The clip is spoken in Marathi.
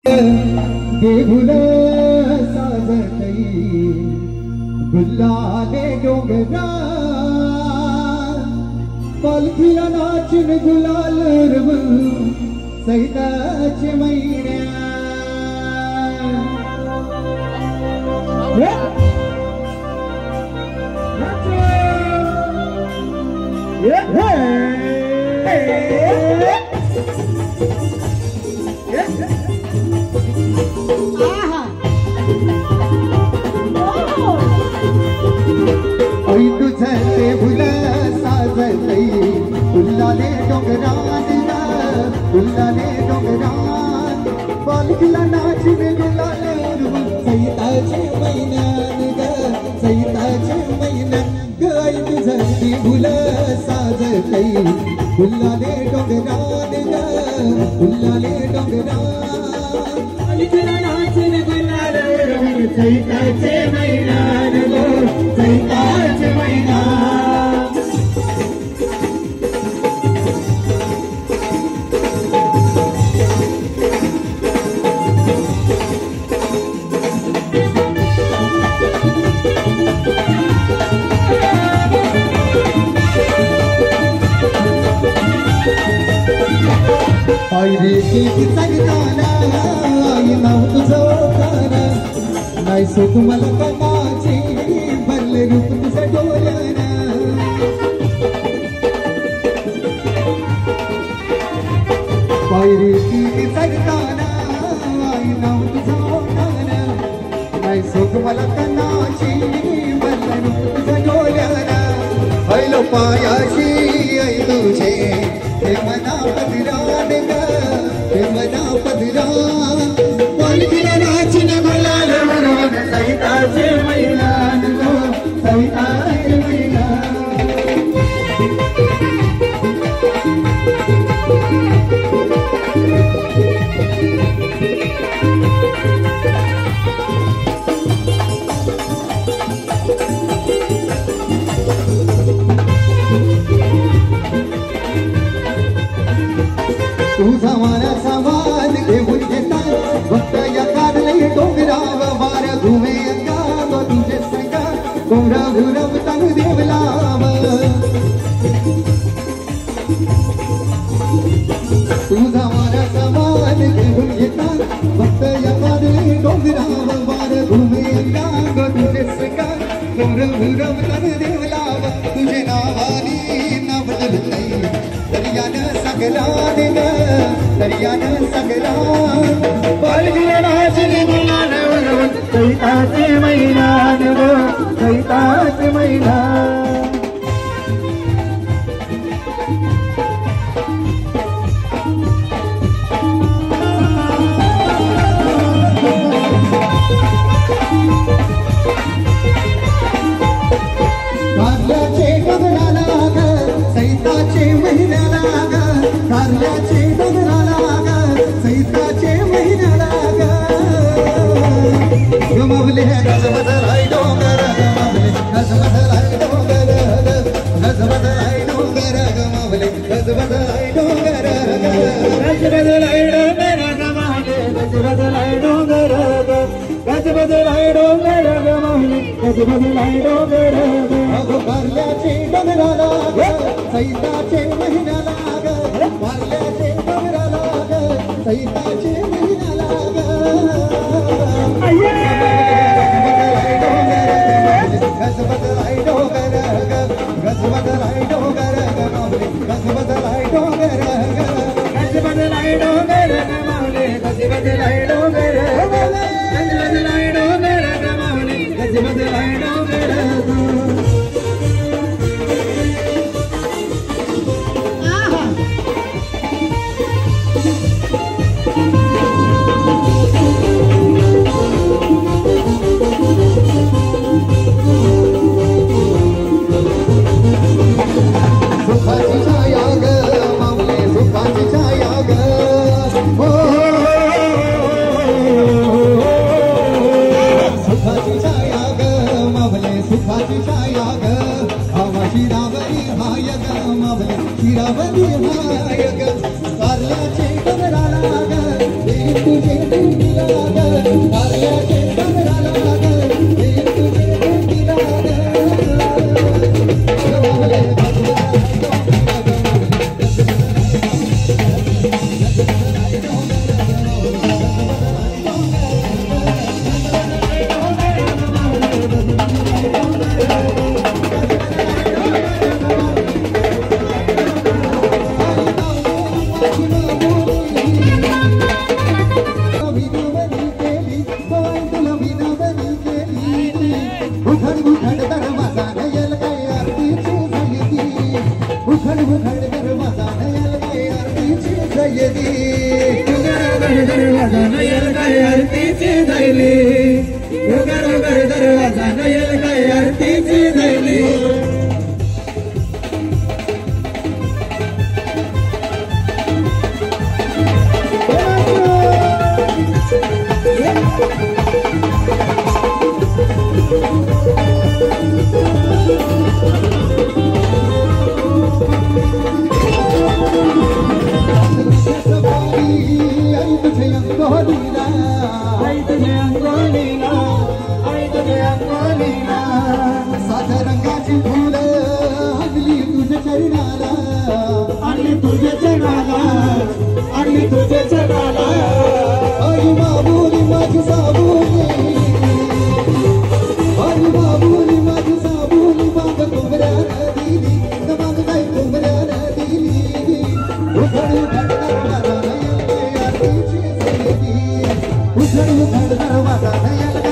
देहुल साजतई गुलाले डोंगरा पालखीला नाचून गुलाल रव सैताचे मैऱ्या तुझे भुल साजतई गुलाले डोंगरान गुलाले डोंगरान पालखीला नाचून गुलाल सैताचे मैनान ग सैताचे मैनान ग तुझे भुल साजतई गुलाले डोंगरान ग गुलाले डोंगरान पालखीला नाचून गुलाल सैताचे मैनान ग सैताचे मैनान आई रे गीत संगताना आई नाव तुझं ओळखाना नाही सुख मला कमाची भरले रूप तुझं डोळ्याना आई रे गीत संगताना आई नाव तुझं ओळखाना नाही सुख मला कमाची भरले रूप तुझं डोळ्याना पहिलो पायाशी आई तुझे हे मना पदरान ग हे मना पदरान पालखीला नाचून गुलाल म्हणून सैताचे मैदान ग सैताचे मैदान तुझा मारा सामान घेऊन घेतात भक्त या कारले डोंगराव वार घुमे अंगाव तुझे संगा कोंबडा घुरवतान देवलाव तुझा मारा सामान घेऊन घेतात भक्त या कारले डोंगराव वार घुमे अंगाव तुझे संगा कोंबडा घुरवतान देवलाव तुझे नावानी ना बदलतई दर्यानं सगळान ग दर्यानं सगळान पालखीला नाचून गुलाल म्हणून सैताचे मैदान ग सैताचे मैदान कारल्याचे डोंगराला ग सैताचे महिन्याला ग कारल्याचे डोंगराला ग सैताचे महिन्याला ग गमवले गजबदलाय डोंगर गमवले गजबदलाय डोंगर गजबदलाय डोंगर गमवले गजबदलाय डोंगर गजबदलाय डोंगर गमवले गजबदलाय डोंगर गजबदलाय डोंगर गमवले गजबदलाय डोंगर अगो कारल्याचे डोंगराला ग सैताचे महिन्याला ग कारल्याचे डोंगराला ग सैताचे महिन्याला ग गजबदलाय डोंगर गजबदलाय डोंगर गजबदलाय डोंगर गजबदलाय डोंगर गमवले गजबदलाय डोंगर गजबदलाय डोंगर गमवले गजबदलाय डोंगर उघड दरवाजा